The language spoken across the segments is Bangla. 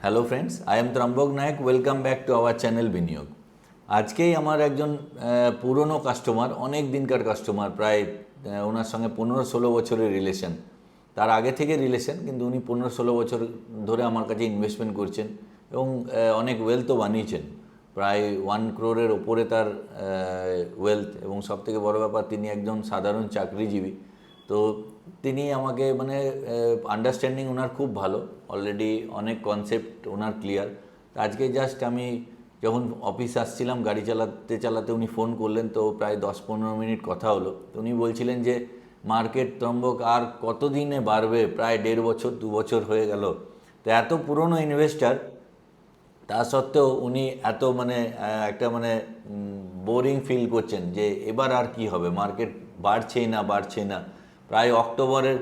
Hello friends, I am Trambak Nayak. Welcome back to our channel Biniyog. আজকেই আমার একজন পুরনো কাস্টমার, অনেক দিনকার কাস্টমার, প্রায় ওনার সঙ্গে 15-16 বছরের রিলেশন। তার আগে থেকে রিলেশন, কিন্তু উনি 15-16 বছর ধরে আমার কাছে ইনভেস্টমেন্ট করছেন এবং অনেক ওয়েলথও বানিয়েছেন। প্রায় 1 crore ওপরে তার ওয়েলথ, এবং সবথেকে বড় ব্যাপার তিনি একজন সাধারণ চাকরিজীবী। তো তিনি আমাকে মানে আন্ডারস্ট্যান্ডিং ওনার খুব ভালো, অলরেডি অনেক কনসেপ্ট ওনার ক্লিয়ার। তো আজকে জাস্ট আমি যখন অফিস আসছিলাম গাড়ি চালাতে চালাতে উনি ফোন করলেন, তো প্রায় 10-15 মিনিট কথা হলো। তো উনি বলছিলেন যে মার্কেট ত্রম্বক আর কতদিনে বাড়বে, প্রায় 1.5 বছর 2 বছর হয়ে গেল। তো এত পুরনো ইনভেস্টার, তা সত্ত্বেও উনি এত মানে একটা মানে বোরিং ফিল করছেন যে এবার আর কি হবে, মার্কেট বাড়ছেই না। প্রায় অক্টোবরের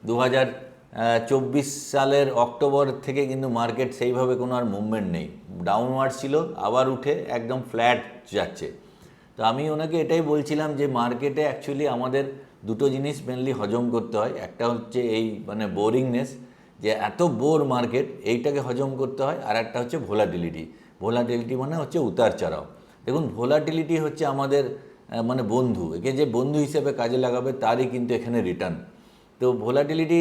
2024 সালের অক্টোবর থেকে কিন্তু মার্কেট সেইভাবে কোনো আর মুভমেন্ট নেই। ডাউনওয়ার্ড ছিল, আবার উঠে একদম ফ্ল্যাট যাচ্ছে। তো আমি ওনাকে এটাই বলছিলাম যে মার্কেটে অ্যাকচুয়ালি আমাদের দুটো জিনিস মেনলি হজম করতে হয়। একটা হচ্ছে এই মানে বোরিংনেস, যে এত বোর মার্কেট, এইটাকে হজম করতে হয়। আর একটা হচ্ছে ভোলাটিলিটি মানে হচ্ছে উতার চড়াও। দেখুন, ভোলাটিলিটি হচ্ছে আমাদের মানে বন্ধু, একে যে বন্ধু হিসেবে কাজে লাগাবে তারই কিন্তু এখানে রিটার্ন। তো ভোলাটিলিটি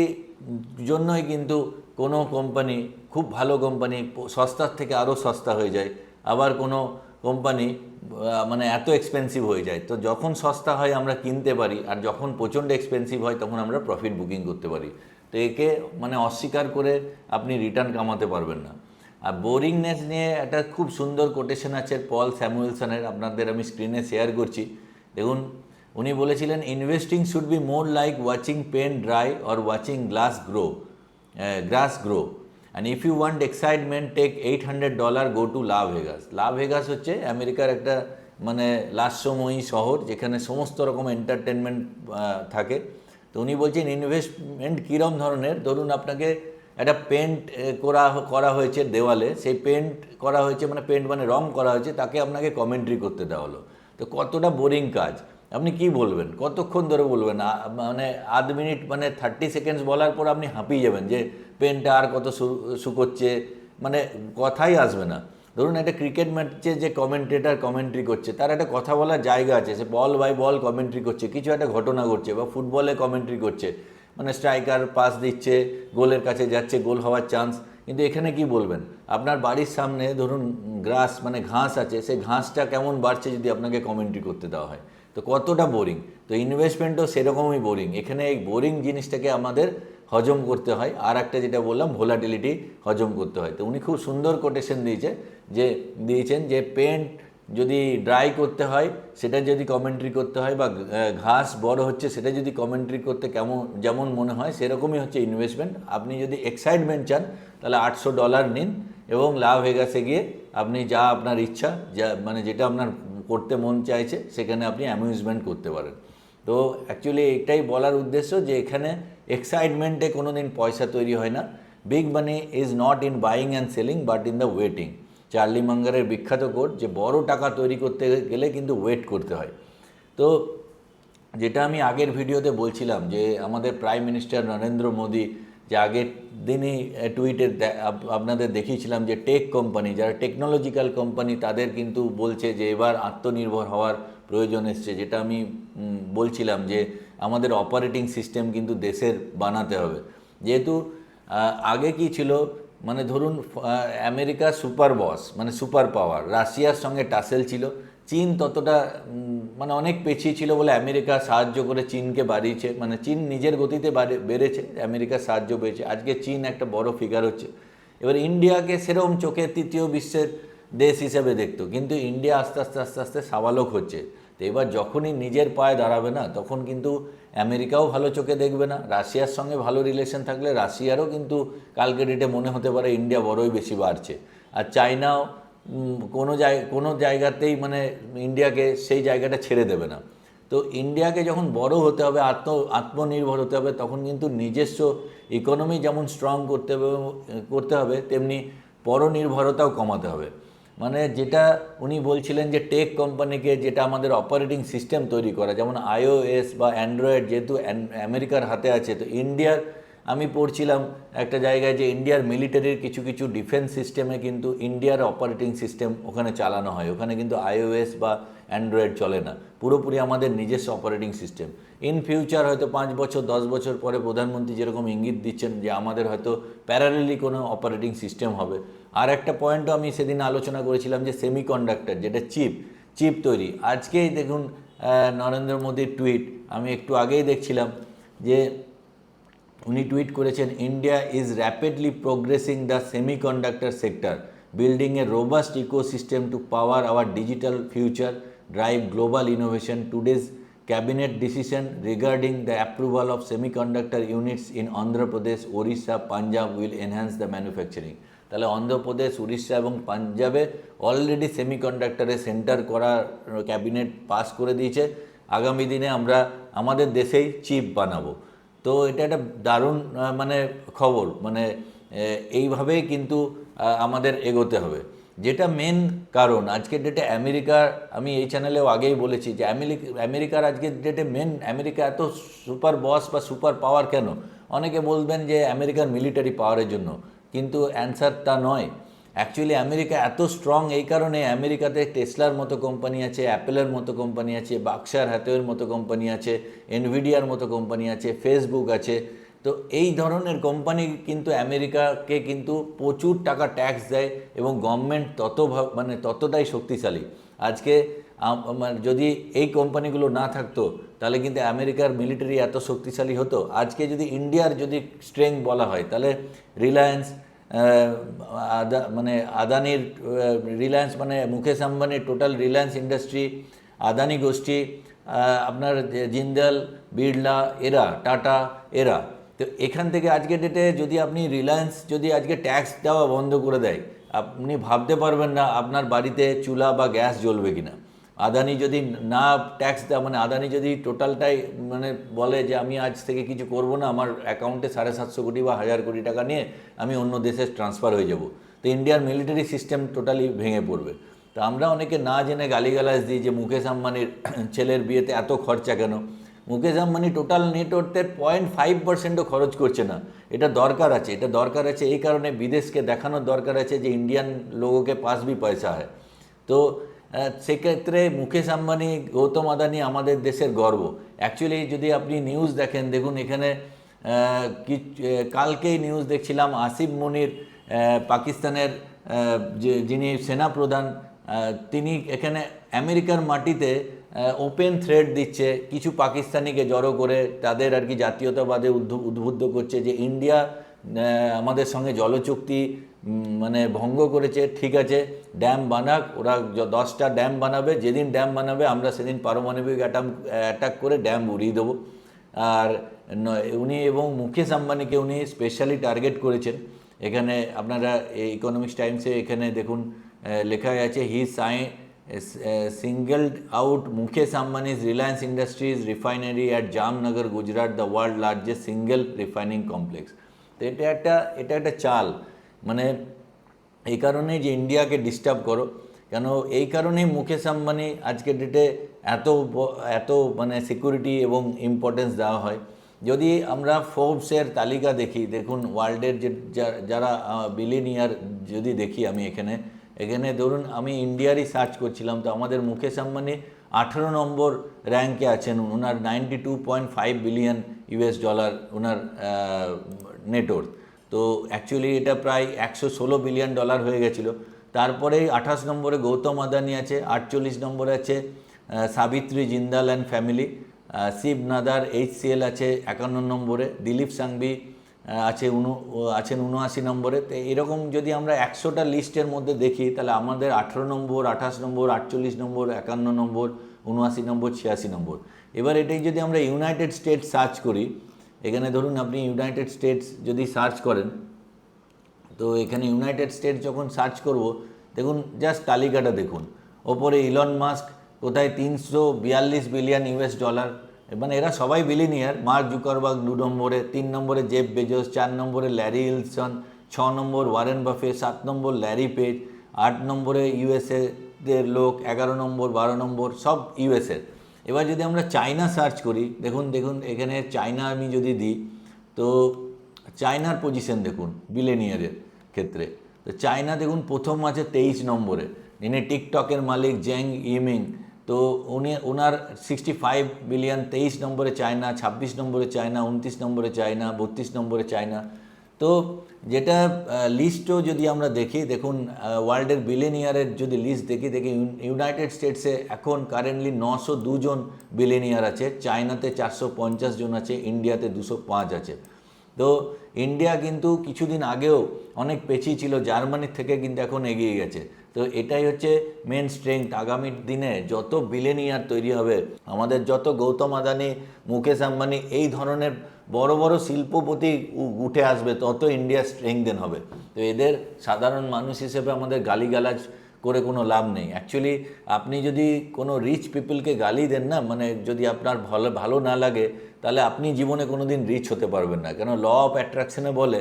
জন্যই কিন্তু কোনো কোম্পানি, খুব ভালো কোম্পানি, সস্তার থেকে আরও সস্তা হয়ে যায়, আবার কোনো কোম্পানি মানে এত এক্সপেন্সিভ হয়ে যায়। তো যখন সস্তা হয় আমরা কিনতে পারি, আর যখন প্রচণ্ড এক্সপেন্সিভ হয় তখন আমরা প্রফিট বুকিং করতে পারি। তো একে মানে অস্বীকার করে আপনি রিটার্ন কামাতে পারবেন না। আর বোরিংনেস নিয়ে একটা খুব সুন্দর কোটেশন আছে পল স্যামুয়েলসনের, আপনাদের আমি স্ক্রিনে শেয়ার করছি। দেখুন, উনি বলেছিলেন, investing should be more like watching paint dry or watching grass grow, and if you want excitement take $800, go to Las Vegas হচ্ছে আমেরিকার একটা মানে লাস্যময়ী শহর, যেখানে সমস্ত রকম এন্টারটেনমেন্ট থাকে। তো উনি বলছেন ইনভেস্টমেন্ট কীরকম ধরনের, ধরুন আপনাকে একটা পেন্ট করা হয়েছে দেওয়ালে, সেই পেন্ট করা হয়েছে মানে পেন্ট মানে রং করা হয়েছে, তাকে আপনাকে কমেন্ট্রি করতে দেওয়া হলো। তো কতটা বোরিং কাজ, আপনি কি বলবেন, কতক্ষণ ধরে বলবেন? মানে আধ মিনিট মানে 30 সেকেন্ডস বলার পর আপনি হাঁপিয়ে যাবেন যে পেনটা আর কত শুকোচ্ছে, মানে কথাই আসবে না। ধরুন একটা ক্রিকেট ম্যাচে যে কমেন্টেটার কমেন্ট্রি করছে, তার একটা কথা বলার জায়গা আছে, সে বল বাই বল কমেন্ট্রি করছে, কিছু একটা ঘটনা ঘটছে, বা ফুটবলে কমেন্ট্রি করছে, মানে স্ট্রাইকার পাস দিচ্ছে, গোলের কাছে যাচ্ছে, গোল হওয়ার চান্স। কিন্তু এখানে কি বলবেন? আপনার বাড়ির সামনে ধরুন গ্রাস মানে ঘাস আছে, সেই ঘাসটা কেমন বাড়ছে যদি আপনাকে কমেন্ট্রি করতে দেওয়া হয়, তো কতটা বোরিং। তো ইনভেস্টমেন্টও সেরকমই বোরিং। এখানে এই বোরিং জিনিসটাকে আমাদের হজম করতে হয়। আর একটা যেটা বললাম, ভোলাটিলিটি হজম করতে হয়। তো উনি খুব সুন্দর কোটেশন দিয়েছেন যে পেন্ট যদি ড্রাই করতে হয় সেটা যদি কমেন্ট্রি করতে হয়, বা ঘাস বড় হচ্ছে সেটা যদি কমেন্ট্রি করতে যেমন মনে হয়, সেরকমই হচ্ছে ইনভেস্টমেন্ট। আপনি যদি এক্সাইটমেন্ট চান তাহলে $800 নিন, এবং লা ভেগাসে গিয়ে আপনি যা আপনার ইচ্ছা, যা মানে যেটা আপনার করতে মন চাইছে, সেখানে আপনি অ্যামিউজমেন্ট করতে পারেন। তো অ্যাকচুয়ালি এটাই বলার উদ্দেশ্য যে এখানে এক্সাইটমেন্টে কোনো দিন পয়সা তৈরি হয় না। Big money is not in buying and selling but in the waiting. Charlie মাঙ্গারের বিখ্যাত কোট, যে বড় টাকা তৈরি করতে গেলে কিন্তু ওয়েট করতে হয়। তো যেটা আমি আগের ভিডিওতে বলছিলাম, যে আমাদের প্রাইম মিনিস্টার নরেন্দ্র মোদী, যে আগের দিনই টুইটে আপনাদের দেখিয়েছিলাম যে টেক কোম্পানি, যারা টেকনোলজিক্যাল কোম্পানি, তাদের কিন্তু বলছে যে এবার আত্মনির্ভর হওয়ার প্রয়োজন এসছে। যেটা আমি বলছিলাম যে আমাদের অপারেটিং সিস্টেম কিন্তু দেশের বানাতে হবে। যেহেতু আগে কি ছিল, মানে ধরুন আমেরিকা সুপার বস মানে সুপার পাওয়ার, রাশিয়ার সঙ্গে টাসেল ছিল, চীন ততটা মানে অনেক পেছিয়ে ছিল বলে আমেরিকা সাহায্য করে চীনকে বাড়িয়েছে, মানে চীন নিজের গতিতে বেড়েছে, আমেরিকার সাহায্য পেয়েছে। আজকে চীন একটা বড় ফিগার হচ্ছে। এবার ইন্ডিয়াকে সেরকম চোখে তৃতীয় বিশ্বের দেশ হিসেবে দেখতো, কিন্তু ইন্ডিয়া আস্তে আস্তে আস্তে আস্তে সাবালক হচ্ছে। তো এবার যখনই নিজের পায়ে দাঁড়াবে না, তখন কিন্তু আমেরিকাও ভালো চোখে দেখবে না। রাশিয়ার সঙ্গে ভালো রিলেশন থাকলে রাশিয়ারও কিন্তু কালকে ডেটে মনে হতে পারে ইন্ডিয়া বড়ই বেশি বাড়ছে। আর চায়নাও কোনো জায়গাতেই মানে ইন্ডিয়াকে সেই জায়গাটা ছেড়ে দেবে না। তো ইন্ডিয়াকে যখন বড় হতে হবে, আত্মনির্ভর হতে হবে, তখন কিন্তু নিজস্ব ইকোনমি যেমন স্ট্রং করতে হবে, তেমনি পরনির্ভরতাও কমাতে হবে। মানে যেটা উনি বলছিলেন যে টেক কোম্পানিকে, যেটা আমাদের অপারেটিং সিস্টেম তৈরি করা, যেমন iOS বা অ্যান্ড্রয়েড যেহেতু আমেরিকার হাতে আছে, তো ইন্ডিয়ার আমি পড়ছিলাম একটা জায়গায় যে ইন্ডিয়ার মিলিটারির কিছু কিছু ডিফেন্স সিস্টেমে কিন্তু ইন্ডিয়ার অপারেটিং সিস্টেম ওখানে চালানো হয়, ওখানে কিন্তু iOS বা অ্যান্ড্রয়েড চলে না, পুরোপুরি আমাদের নিজস্ব অপারেটিং সিস্টেম। ইন ফিউচার হয়তো 5 বছর 10 বছর পরে প্রধানমন্ত্রী যেরকম ইঙ্গিত দিচ্ছেন যে আমাদের হয়তো প্যারালেলি কোনো অপারেটিং সিস্টেম হবে। আর একটা পয়েন্টও আমি সেদিন আলোচনা করেছিলাম যে সেমিকন্ডাক্টর, যেটা চিপ তৈরি। আজকেই দেখুন নরেন্দ্র মোদীর টুইট, আমি একটু আগেই দেখছিলাম যে উনি টুইট করেছেন, India is rapidly progressing the semiconductor sector, building a robust ecosystem to power our digital future, drive global innovation. Today's cabinet decision regarding the approval of semiconductor units in Andhra Pradesh, Odisha, Punjab will enhance the manufacturing. তাহলে অন্ধ্রপ্রদেশ, উড়িষ্যা এবং পাঞ্জাবে অলরেডি সেমিকন্ডাক্টরের সেন্টার করার ক্যাবিনেট পাস করে দিয়েছে। আগামী দিনে আমরা আমাদের দেশেই চিপ বানাবো। তো এটা একটা দারুণ মানে খবর, মানে এইভাবেই কিন্তু আমাদের এগোতে হবে। যেটা মেন কারণ আজকের ডেটে আমেরিকার, আমি এই চ্যানেলেও আগেই বলেছি যে আমেরিকার আজকের ডেটে মেন, আমেরিকা এত সুপার বস বা সুপার পাওয়ার কেন? অনেকে বলবেন যে আমেরিকার মিলিটারি পাওয়ারের জন্য, কিন্তু অ্যান্সার তা নয়। অ্যাকচুয়ালি আমেরিকা এত স্ট্রং এই কারণে, আমেরিকাতে টেসলার মতো কোম্পানি আছে, অ্যাপেলের মতো কোম্পানি আছে, বার্কশায়ার হ্যাথওয়ের মতো কোম্পানি আছে, এনভিডিয়ার মতো কোম্পানি আছে, ফেসবুক আছে। তো এই ধরনের কোম্পানি কিন্তু আমেরিকাকে কিন্তু প্রচুর টাকা ট্যাক্স দেয় এবং গভর্নমেন্ট ততটাই শক্তিশালী। আজকে যদি এই কোম্পানিগুলো না থাকতো তাহলে কিন্তু আমেরিকার মিলিটারি এত শক্তিশালী হতো। আজকে যদি ইন্ডিয়ার যদি স্ট্রেংথ বলা হয় তাহলে রিলায়েন্স, আদানির রিলায়েন্স মানে মুকেশ আম্বানির টোটাল রিলায়েন্স ইন্ডাস্ট্রি, আদানি গোষ্ঠী, আপনার জিন্দাল, বিড়লা, এরা টাটা, এরা। তো এখান থেকে আজকের ডেটে যদি আপনি রিলায়েন্স যদি আজকে ট্যাক্স দেওয়া বন্ধ করে দেয়, আপনি ভাবতে পারবেন না আপনার বাড়িতে চুলা বা গ্যাস জ্বলবে কিনা। আদানি যদি না ট্যাক্স দেয়, মানে আদানি যদি টোটালটাই বলে যে আমি আজ থেকে কিছু করব না, আমার অ্যাকাউন্টে 750 কোটি বা 1000 কোটি টাকা নিয়ে আমি অন্য দেশে ট্রান্সফার হয়ে যাব, তো ইন্ডিয়ার মিলিটারি সিস্টেম টোটালি ভেঙে পড়বে। তো আমরা অনেকে না জেনে গালিগালাজ দিই যে মুকেশ আম্বানির ছেলের বিয়েতে এত খরচা কেন। মুকেশ আম্বানি টোটাল নেটওয়ার্থের 0.5%ও খরচ করছে না। এটা দরকার আছে, এই কারণে বিদেশকে দেখানোর দরকার আছে যে ইন্ডিয়ান লোগোকে পাস ভি পয়সা হয়। তো সেক্ষেত্রে মুকেশ আম্বানি, গৌতম আদানি আমাদের দেশের গর্ব। অ্যাকচুয়ালি যদি আপনি নিউজ দেখেন, দেখুন এখানে কালকেই নিউজ দেখছিলাম, আসিফ মনির, পাকিস্তানের যিনি সেনাপ্রধান, তিনি এখানে আমেরিকার মাটিতে ওপেন থ্রেট দিচ্ছে কিছু পাকিস্তানিকে জড়ো করে, তাদের আর কি জাতীয়তাবাদে উদ্বুদ্ধ করছে যে ইন্ডিয়া আমাদের সঙ্গে জলচুক্তি ভঙ্গ করেছে। ঠিক আছে, ড্যাম বানাক, ওরা 10টা ড্যাম বানাবে, যেদিন ড্যাম বানাবে আমরা সেদিন পারমাণবিক অ্যাটাক করে ড্যাম উড়িয়ে দেবো। আর উনি এবং মুকেশ আম্বানিকে উনি স্পেশালি টার্গেট করেছেন। এখানে আপনারা ইকোনমিক্স টাইমসে এখানে দেখুন লেখা আছে, হি singled out Mukesh Ambani's Reliance Industries refinery at Jamnagar, Gujarat, the world largest single refining complex. তো এটা একটা চাল, এই কারণেই যে ইন্ডিয়াকে ডিস্টার্ব করো। কেন এই কারণেই মুকেশ আম্বানি আজকের ডেটে এত সিকিউরিটি এবং ইম্পর্টেন্স দেওয়া হয়। যদি আমরা ফোর্বসের তালিকা দেখি, দেখুন ওয়ার্ল্ডের যারা বিলিনিয়ার যদি দেখি, আমি এখানে ধরুন আমি ইন্ডিয়ারই সার্চ করছিলাম, তো আমাদের মুকেশ আম্বানি 18 নম্বর র্যাঙ্কে আছেন। ওনার $92.5 বিলিয়ন ওনার নেটওয়ার্থ। তো অ্যাকচুয়ালি এটা প্রায় $116 বিলিয়ন হয়ে গেছিলো। তারপরে 28 নম্বরে গৌতম আদানি আছে, 48 নম্বরে আছে Savitri Jindal and family, Shiv Nadar HCL আছে 51 নম্বরে, দিলীপ সাংভি আছেন 79 নম্বরে। তো এরকম যদি আমরা 100টা লিস্টের মধ্যে দেখি তাহলে আমাদের 18 নম্বর, 28 নম্বর, 48 নম্বর, 51 নম্বর, 79 নম্বর, 86 নম্বর। এবার এটাই যদি আমরা ইউনাইটেড স্টেটস সার্চ করি, এখানে ধরুন আপনি ইউনাইটেড স্টেটস যদি সার্চ করেন, তো এখানে ইউনাইটেড স্টেটস যখন সার্চ করব, দেখুন জাস্ট তালিকাটা দেখুন। ওপরে ইলন মাস্ক কোথায় $342 বিলিয়ন, এরা সবাই বিলিনিয়ার। মার্ক জুকারবার্গ 2 নম্বরে, 3 নম্বরে জেফ বেজোস, 4 নম্বরে ল্যারি এলসন, 6 নম্বর ওয়ারেন বাফে, 7 নম্বর ল্যারি পেজ, 8 নম্বরে USA দের লোক, 11 নম্বর, 12 নম্বর সব USA। এবার যদি আমরা চায়না সার্চ করি, দেখুন এখানে চায়না আমি যদি দিই, তো চায়নার পজিশন দেখুন বিলিয়নিয়ারের ক্ষেত্রে। তো চায়না দেখুন প্রথম আছে 23 নম্বরে, যিনি টিকটকের মালিক জ্যাং ইমিং। তো ওনার 65 বিলিয়ন, 23 নম্বরে চায়না, 26 নম্বরে চায়না, 29 নম্বরে চায়না, 32 নম্বরে চায়না। তো যেটা লিস্টও যদি আমরা দেখি, দেখুন ওয়ার্ল্ডের বিলিয়নিয়ারের যদি লিস্ট দেখি ইউনাইটেড স্টেটসে এখন কারেন্টলি 902 জন বিলিয়নিয়ার আছে, চায়নাতে 450 জন আছে, ইন্ডিয়াতে 205 আছে। তো ইন্ডিয়া কিন্তু কিছুদিন আগেও অনেক পেছিয়ে ছিল, জার্মানির থেকে কিন্তু এখন এগিয়ে গেছে। তো এটাই হচ্ছে মেন স্ট্রেংথ। আগামী দিনে যত বিলিয়নিয়ার তৈরি হবে, আমাদের যত গৌতম আদানি, মুকেশ আম্বানি এই ধরনের বড় বড় শিল্পপতি উঠে আসবে, তত ইন্ডিয়া স্ট্রেংথেন হবে। তো এদের সাধারণ মানুষ হিসেবে আমাদের গালিগালাজ করে কোনো লাভ নেই। অ্যাকচুয়ালি আপনি যদি কোনো রিচ পিপলকে গালি দেন না, মানে যদি আপনার ভালো না লাগে, তাহলে আপনি জীবনে কোনো দিন রিচ হতে পারবেন না। কেন ল অফ অ্যাট্রাকশনে বলে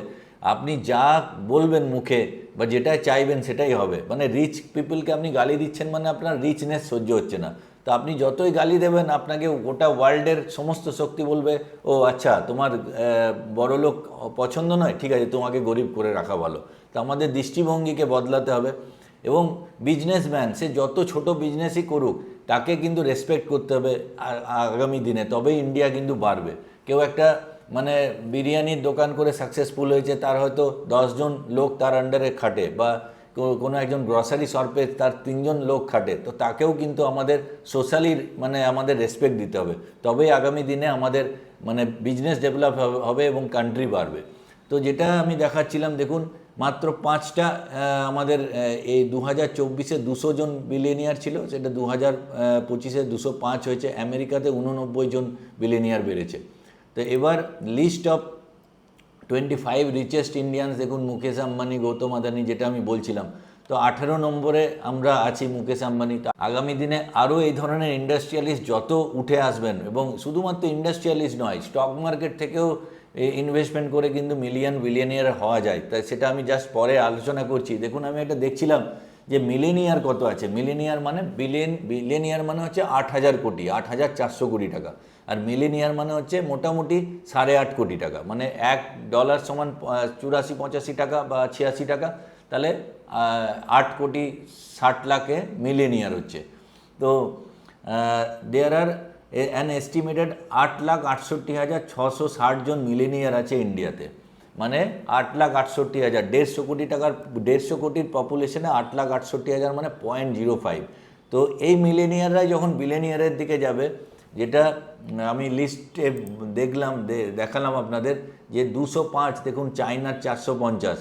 আপনি যা বলবেন মুখে বা যেটা চাইবেন সেটাই হবে। মানে রিচ পিপলকে আপনি গালি দিচ্ছেন মানে আপনার রিচনেস সহ্য হচ্ছে না। তো আপনি যতই গালি দেবেন, আপনাকে গোটা ওয়ার্ল্ডের সমস্ত শক্তি বলবে ও আচ্ছা তোমার বড়লোক পছন্দ নয়, ঠিক আছে তোমাকে গরিব করে রাখা ভালো। তো আমাদের দৃষ্টিভঙ্গিকে বদলাতে হবে। এবং বিজনেসম্যান সে যত ছোট বিজনেসই করুক, তাকে কিন্তু রেসপেক্ট করতে হবে আগামী দিনে, তবেই ইন্ডিয়া কিন্তু বাড়বে। কেউ একটা মানে বিরিয়ানির দোকান করে সাকসেসফুল হয়েছে, তার হয়তো 10 জন লোক তার আন্ডারে খাটে, বা কোনো একজন গ্রসারি শপে তার 3 জন লোক খাটে, তো তাকেও কিন্তু আমাদের সোশ্যালি মানে আমাদের রেসপেক্ট দিতে হবে, তবেই আগামী দিনে আমাদের মানে বিজনেস ডেভেলপ হবে এবং কান্ট্রি বাড়বে। তো যেটা আমি দেখাচ্ছিলাম দেখুন, মাত্র 5টা আমাদের এই 2024-এ 200 জন বিলিয়নিয়ার ছিল, সেটা 2025-এ 205 হয়েছে। আমেরিকাতে 89 জন বিলিয়নিয়ার বেড়েছে। তো এবার লিস্ট অফ 25 রিচেস্ট ইন্ডিয়ানস দেখুন, মুকেশ আম্বানি, গৌতম আদানি, যেটা আমি বলছিলাম। তো 18 নম্বরে আমরা আছি মুকেশ আম্বানি। তো আগামী দিনে আরও এই ধরনের ইন্ডাস্ট্রিয়ালিস্ট যত উঠে আসবেন, এবং শুধুমাত্র ইন্ডাস্ট্রিয়ালিস্ট নয়, স্টক মার্কেট থেকেও ইনভেস্টমেন্ট করে কিন্তু বিলিয়নিয়ার হওয়া যায়। তাই সেটা আমি জাস্ট পরে আলোচনা করছি। দেখুন আমি একটা দেখছিলাম যে মিলেনিয়ার কত আছে। মিলেনিয়ার মানে বিলিয়নিয়ার মানে হচ্ছে 8,000 কোটি, 8,400 কোটি টাকা। আর মিলেনিয়ার মানে হচ্ছে মোটামুটি 8.5 কোটি টাকা, মানে $1 সমান 84-85 টাকা বা 86 টাকা। তাহলে 8,60,00,000 মিলেনিয়ার হচ্ছে। তো দেয়ার আর অ্যান এস্টিমেটেড 8,68,660 জন মিলেনিয়ার আছে ইন্ডিয়াতে। মানে 8,68,000, 150 কোটি টাকার 150 কোটির পপুলেশনে 8,68,000 মানে 0.05। তো এই মিলেনিয়াররাই যখন বিলিয়নিয়ারের দিকে যাবে, যেটা আমি লিস্টে দেখালাম আপনাদের, যে 205 দেখুন, চায়নার 450।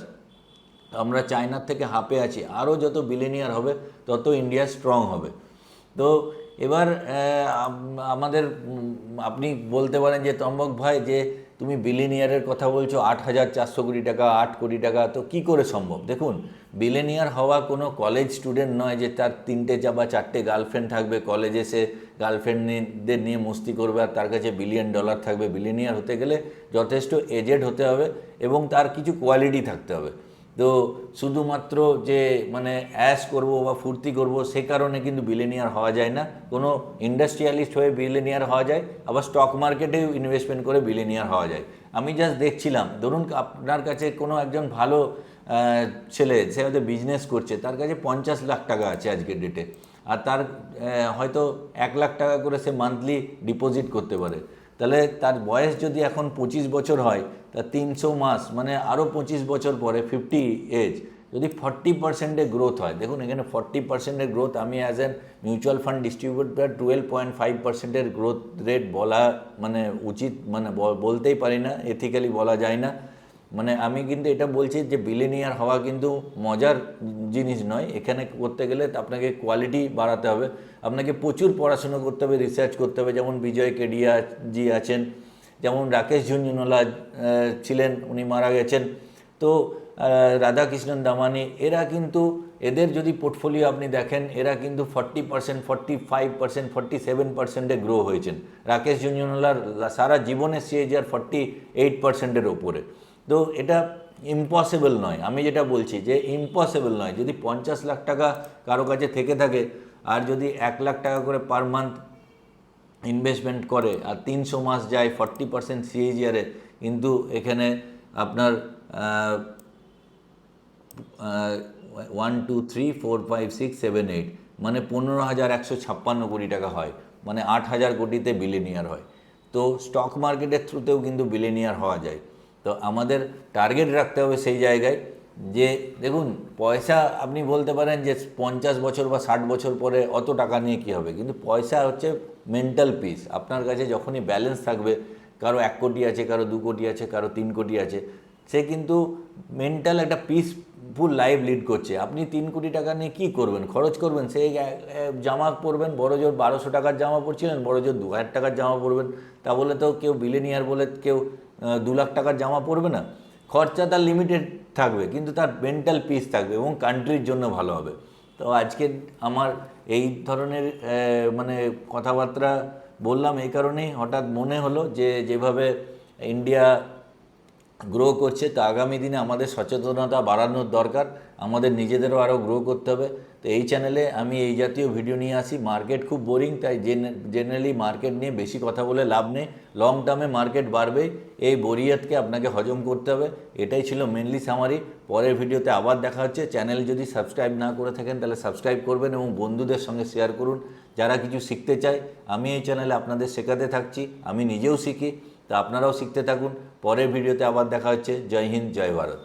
আমরা চায়নার থেকে হাফে আছি। আরও যত বিলিয়নিয়ার হবে তত ইন্ডিয়া স্ট্রং হবে। তো এবার আমাদের আপনি বলতে পারেন যে তম্বক ভাই, যে তুমি বিলিয়নিয়ারের কথা বলছো, 8,400 কোটি টাকা, 8 কোটি টাকা, তো কি করে সম্ভব? দেখুন, বিলিয়নিয়ার হওয়া কোনো কলেজ স্টুডেন্ট নয় যে তার 3টে বা 4টে গার্লফ্রেন্ড থাকবে, কলেজে সে গার্লফ্রেন্ডদের নিয়ে মস্তি করবে আর তার কাছে $1 বিলিয়ন থাকবে। বিলিয়নিয়ার হতে গেলে যথেষ্ট এজেড হতে হবে এবং তার কিছু কোয়ালিটি থাকতে হবে। তো শুধুমাত্র যে মানে অ্যাশ করব বা ফুর্তি করব সে কারণে কিন্তু বিলিয়নিয়ার হওয়া যায় না। কোনো ইন্ডাস্ট্রিয়ালিস্ট হয়ে বিলিয়নিয়ার হওয়া যায়, আবার স্টক মার্কেটেও ইনভেস্টমেন্ট করে বিলিয়নিয়ার হওয়া যায়। আমি জাস্ট দেখছিলাম, ধরুন আপনার কাছে কোনো একজন ভালো ছেলে, সে হয়তো বিজনেস করছে, তার কাছে 50 লাখ টাকা আছে আজকের ডেটে, আর তার হয়তো 1 লাখ টাকা করে সে মান্থলি ডিপোজিট করতে পারে। তাহলে তার বয়স যদি এখন 25 বছর হয়, তা 300 মাস মানে আরও 25 বছর পরে 50 এজ, যদি 40%-এর গ্রোথ হয়, দেখুন এখানে 40%-এর গ্রোথ, আমি as an mutual fund distributor 12.5%-এর গ্রোথ রেট বলা মানে উচিত, মানে বলতেই পারি না, এথিক্যালি বলা যায় না। মানে আমি কিন্তু এটা বলছি যে বিলিয়নিয়ার হওয়া কিন্তু মজার জিনিস নয়। এখানে করতে গেলে আপনাকে কোয়ালিটি বাড়াতে হবে, আপনাকে প্রচুর পড়াশুনো করতে হবে, রিসার্চ করতে হবে। যেমন বিজয় কেডিয়া জি আছেন, যেমন রাকেশ ঝুনঝুনওয়ালা ছিলেন, উনি মারা গেছেন। তো রাধাকৃষ্ণন দামানি, এরা কিন্তু এদের যদি পোর্টফোলিও আপনি দেখেন, এরা কিন্তু 40%, 45%, 47%-এ গ্রো হয়েছেন। রাকেশ ঝুনঝুনওয়ালার সারা জীবনের সিএজিআর 48%-এর ওপরে। তো এটা ইম্পসিবল নয়, আমি যেটা বলছি যে ইম্পসিবল নয়। যদি 50 লাখ টাকা কারো কাছে থেকে থাকে, আর যদি 1 লাখ টাকা করে পার মান্থ ইনভেস্টমেন্ট করে, আর 300 মাস যায় 40% সিএজিআরে, কিন্তু এখানে আপনার 1 2 3 4 5 6 7 8 মানে 15,156 কোটি টাকা হয়, মানে 8,000 কোটিতে বিলিনিয়ার হয়। তো স্টক মার্কেটের থ্রুতেও কিন্তু বিলিনিয়ার হওয়া যায়। তো আমাদের টার্গেট রাখতে হবে সেই জায়গায় যে দেখুন, পয়সা আপনি বলতে পারেন যে 50 বছর বা 60 বছর পরে অত টাকা নিয়ে কী হবে, কিন্তু পয়সা হচ্ছে মেন্টাল পিস। আপনার কাছে যখনই ব্যালেন্স থাকবে, কারো 1 কোটি আছে, কারো 2 কোটি আছে, কারো 3 কোটি আছে, সে কিন্তু মেন্টাল একটা পিসফুল লাইফ লিড করছে। আপনি 3 কোটি টাকা নিয়ে কী করবেন, খরচ করবেন, সেই জামা পরবেন, বড় জোর 1200 টাকার জামা পরছিলেন, বড় জোর 2,000 টাকার জামা পরবেন। তা বলে তো কেউ বিলিনিয়ার বলে কেউ 2 লাখ টাকার জামা পরবে না। খরচা তার লিমিটেড থাকবে, কিন্তু তার মেন্টাল পিস থাকবে এবং কান্ট্রির জন্য ভালো হবে। তো আজকে আমার এই ধরনের মানে কথাবার্তা বললাম এই কারণেই, হঠাৎ মনে হলো যে যেভাবে ইন্ডিয়া গ্রো করছে, তো আগামী দিনে আমাদের সচেতনতা বাড়ানোর দরকার, আমাদের নিজেদেরও আরও গ্রো করতে হবে। তো এই চ্যানেলে আমি এই জাতীয় ভিডিও নিয়ে আসি। মার্কেট খুব বোরিং, তাই জেনারেলি মার্কেট নিয়ে বেশি কথা বলে লাভ নেই। লং টার্মে মার্কেট বাড়বেই, এই বোরিয়াতকে আপনাকে হজম করতে হবে। এটাই ছিল মেনলি সামারি। পরের ভিডিওতে আবার দেখা হচ্ছে। চ্যানেল যদি সাবস্ক্রাইব না করে থাকেন তাহলে সাবস্ক্রাইব করবেন এবং বন্ধুদের সঙ্গে শেয়ার করুন যারা কিছু শিখতে চায়। আমি এই চ্যানেলে আপনাদের শেখাতে থাকছি, আমি নিজেও শিখি, তা আপনারাও শিখতে থাকুন। পরের ভিডিওতে আবার দেখা হচ্ছে। জয় হিন্দ, জয় ভারত।